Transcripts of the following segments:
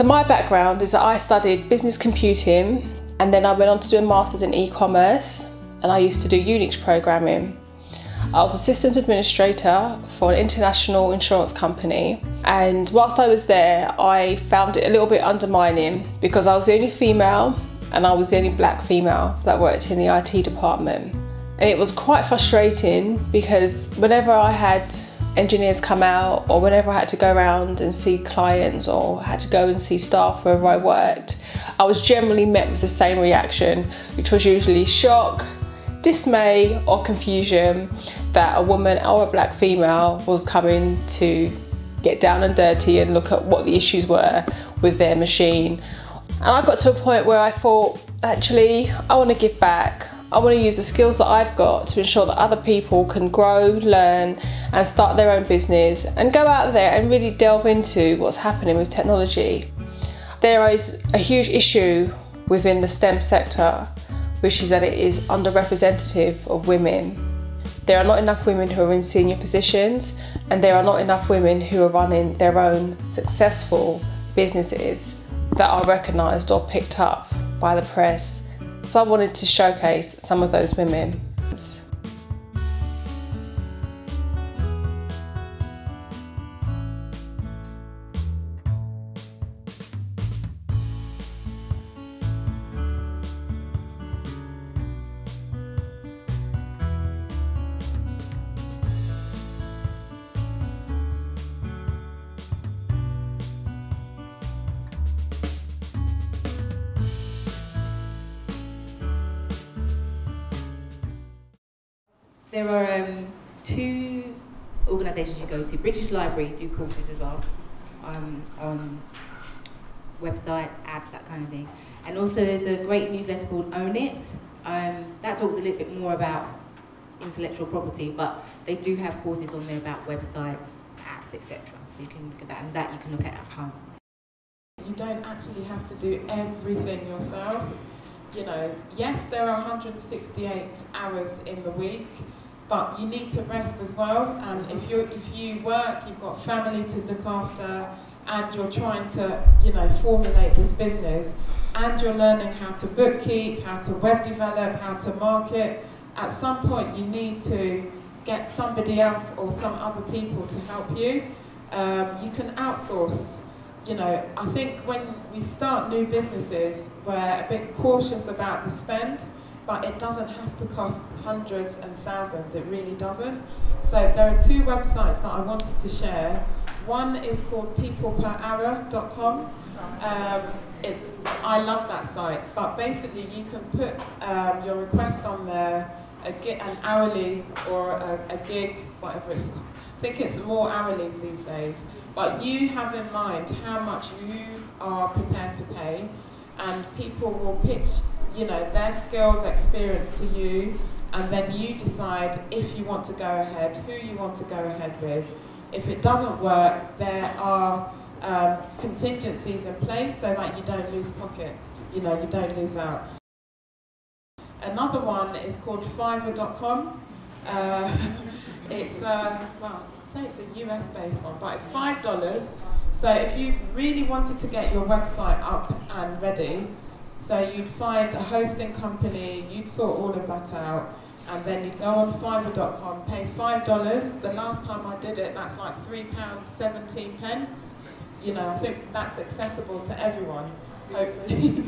My background is that I studied business computing and then I went on to do a master's in e-commerce, and I used to do Unix programming. I was assistant administrator for an international insurance company, and whilst I was there I found it a little bit undermining because I was the only female and I was the only black female that worked in the IT department. And it was quite frustrating because whenever I had engineers come out, or whenever I had to go around and see clients or had to go and see staff wherever I worked, I was generally met with the same reaction, which was usually shock, dismay or confusion that a woman or a black female was coming to get down and dirty and look at what the issues were with their machine. And I got to a point where I thought, actually, I want to give back. I want to use the skills that I've got to ensure that other people can grow, learn and start their own business and go out there and really delve into what's happening with technology. There is a huge issue within the STEM sector, which is that it is underrepresentative of women. There are not enough women who are in senior positions, and there are not enough women who are running their own successful businesses that are recognised or picked up by the press. So I wanted to showcase some of those women. There are two organisations you go to. British Library do courses as well, on websites, apps, that kind of thing. And also there's a great newsletter called Own It. That talks a little bit more about intellectual property, but they do have courses on there about websites, apps, etc. So you can look at that, and that you can look at home. You don't actually have to do everything yourself. You know, yes, there are 168 hours in the week, but you need to rest as well. And if you work, you've got family to look after, and you're trying to, you know, formulate this business, and you're learning how to bookkeep, how to web develop, how to market. At some point, you need to get somebody else or some other people to help you. You can outsource. You know, I think when we start new businesses, we're a bit cautious about the spend, but it doesn't have to cost hundreds and thousands, it really doesn't. So there are two websites that I wanted to share. One is called peopleperhour.com. I love that site, but basically you can put your request on there, an hourly or a gig, whatever it's called. I think it's more hourlies these days. But you have in mind how much you are prepared to pay, and people will pitch, you know, their skills, experience to you, and then you decide if you want to go ahead, who you want to go ahead with. If it doesn't work, there are contingencies in place so that you don't lose pocket, you know, you don't lose out. Another one is called Fiverr.com. It's well, say it's a US-based one, but it's $5. So if you really wanted to get your website up and ready, so you'd find a hosting company, you'd sort all of that out, and then you'd go on Fiverr.com, pay $5. The last time I did it, that's like £3.17. You know, I think that's accessible to everyone, hopefully,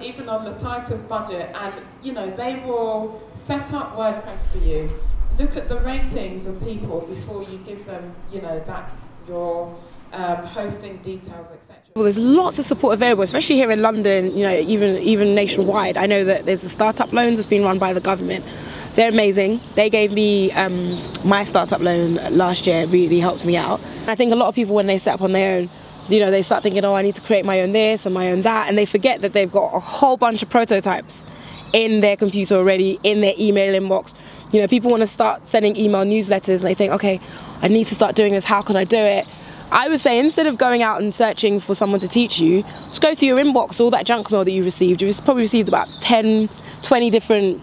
even on the tightest budget. And you know, they will set up WordPress for you. Look at the ratings of people before you give them, you know, your hosting details, etc. Well, there's lots of support available, especially here in London, you know, even nationwide. I know that there's the startup loans that's been run by the government. They're amazing. They gave me my startup loan last year. It really helped me out. I think a lot of people, when they set up on their own, you know, they start thinking, oh, I need to create my own this and my own that, and they forget that they've got a whole bunch of prototypes in their computer already, in their email inbox. You know, people want to start sending email newsletters and they think, okay, I need to start doing this, how can I do it? I would say instead of going out and searching for someone to teach you, just go through your inbox, all that junk mail that you received. You've probably received about 10, 20 different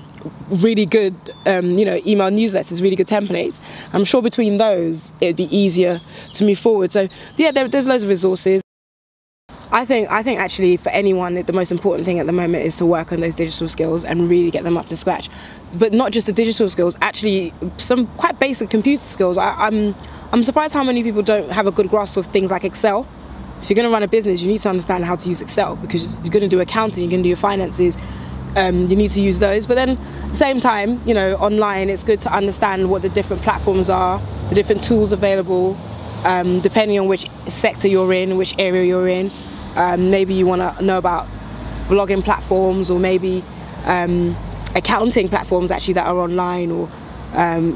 really good email newsletters, really good templates. I'm sure between those it'd be easier to move forward. So yeah, there's loads of resources. I think actually for anyone the most important thing at the moment is to work on those digital skills and really get them up to scratch. But not just the digital skills, actually some quite basic computer skills. I'm surprised how many people don't have a good grasp of things like Excel. If you're going to run a business, you need to understand how to use Excel, because you're going to do accounting, you're going to do your finances. You need to use those, but then at the same time, online, it's good to understand what the different platforms are, the different tools available, depending on which sector you're in, which area you're in. Maybe you want to know about blogging platforms, or maybe accounting platforms actually that are online, or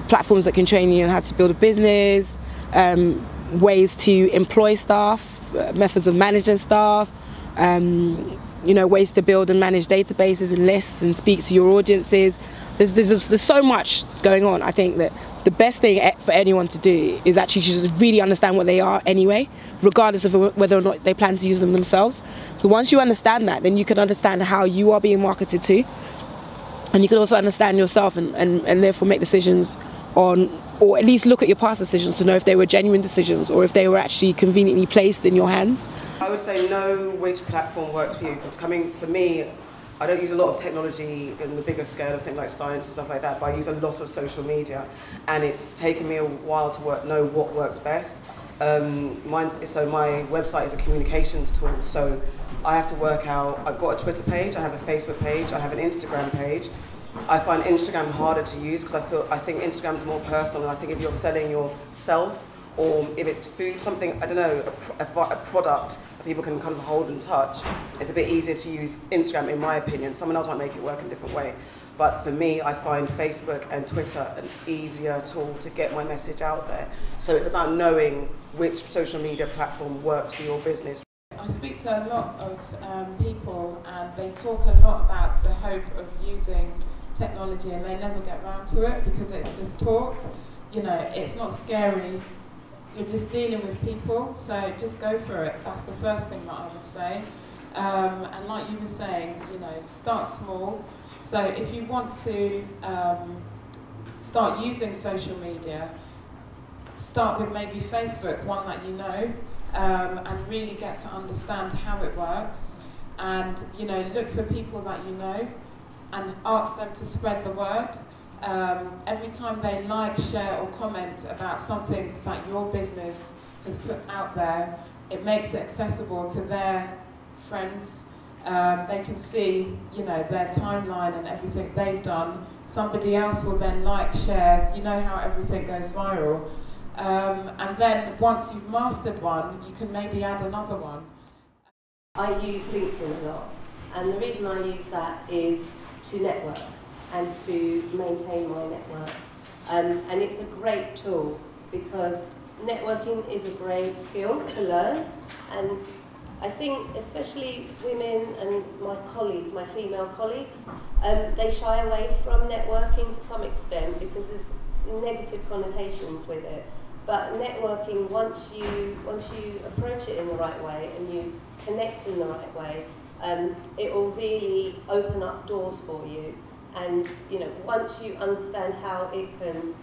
platforms that can train you on how to build a business, ways to employ staff, methods of managing staff, ways to build and manage databases and lists and speak to your audiences. There's so much going on. I think that the best thing for anyone to do is actually just really understand what they are anyway, regardless of whether or not they plan to use them themselves. So once you understand that, then you can understand how you are being marketed to, and you can also understand yourself and therefore make decisions on, or at least look at your past decisions to know if they were genuine decisions or if they were actually conveniently placed in your hands. I would say know which platform works for you, because for me, I don't use a lot of technology in the bigger scale of things like science and stuff like that, but I use a lot of social media, and it's taken me a while to know what works best. So my website is a communications tool, so I have to work out, I've got a Twitter page, I have a Facebook page, I have an Instagram page. I find Instagram harder to use because I think Instagram's more personal, and I think if you're selling yourself, or if it's food, something, I don't know, a product that people can kind of hold and touch, it's a bit easier to use Instagram, in my opinion. Someone else might make it work in a different way. But for me, I find Facebook and Twitter an easier tool to get my message out there. So it's about knowing which social media platform works for your business. I speak to a lot of people, and they talk a lot about the hope of using technology, and they never get around to it because it's just talk. It's not scary. You're just dealing with people, so just go for it. That's the first thing that I would say. And like you were saying, start small. So if you want to start using social media, start with maybe Facebook, one that you know, and really get to understand how it works. And look for people that you know and ask them to spread the word. Every time they like, share or comment about something that your business has put out there, it makes it accessible to their friends. They can see, their timeline and everything they've done. Somebody else will then like, share, how everything goes viral. And then once you've mastered one, you can maybe add another one. I use LinkedIn a lot, and the reason I use that is to network and to maintain my network. And it's a great tool because networking is a great skill to learn, and I think especially women and my colleagues, my female colleagues, they shy away from networking to some extent because there's negative connotations with it. But networking, once you approach it in the right way and you connect in the right way, it will really open up doors for you. And once you understand how it can,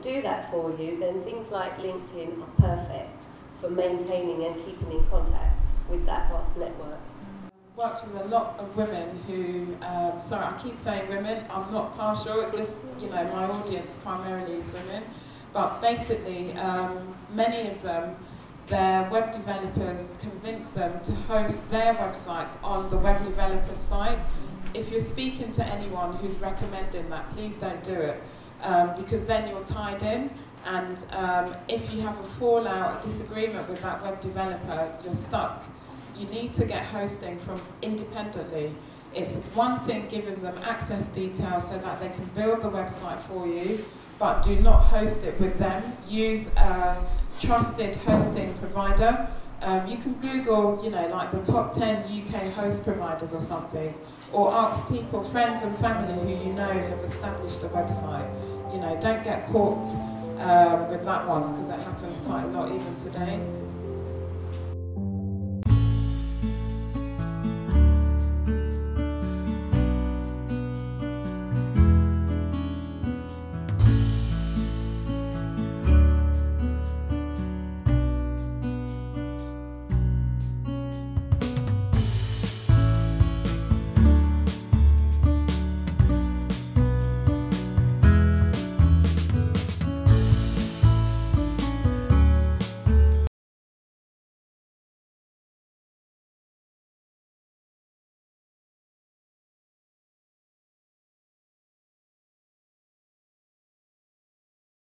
do that for you, then things like LinkedIn are perfect for maintaining and keeping in contact with that vast network. Worked with a lot of women who, sorry, I keep saying women, I'm not partial, it's just, my audience primarily is women. But basically, many of them, their web developers convince them to host their websites on the web developer site. If you're speaking to anyone who's recommending that, please don't do it, because then you're tied in, and if you have a fallout, a disagreement with that web developer, you're stuck. You need to get hosting from independently. It's one thing giving them access details so that they can build the website for you, but do not host it with them. Use a trusted hosting provider. You can Google, like the top 10 UK host providers or something, or ask people, friends and family who have established a website. Don't get caught with that one, because it happens quite a lot even today.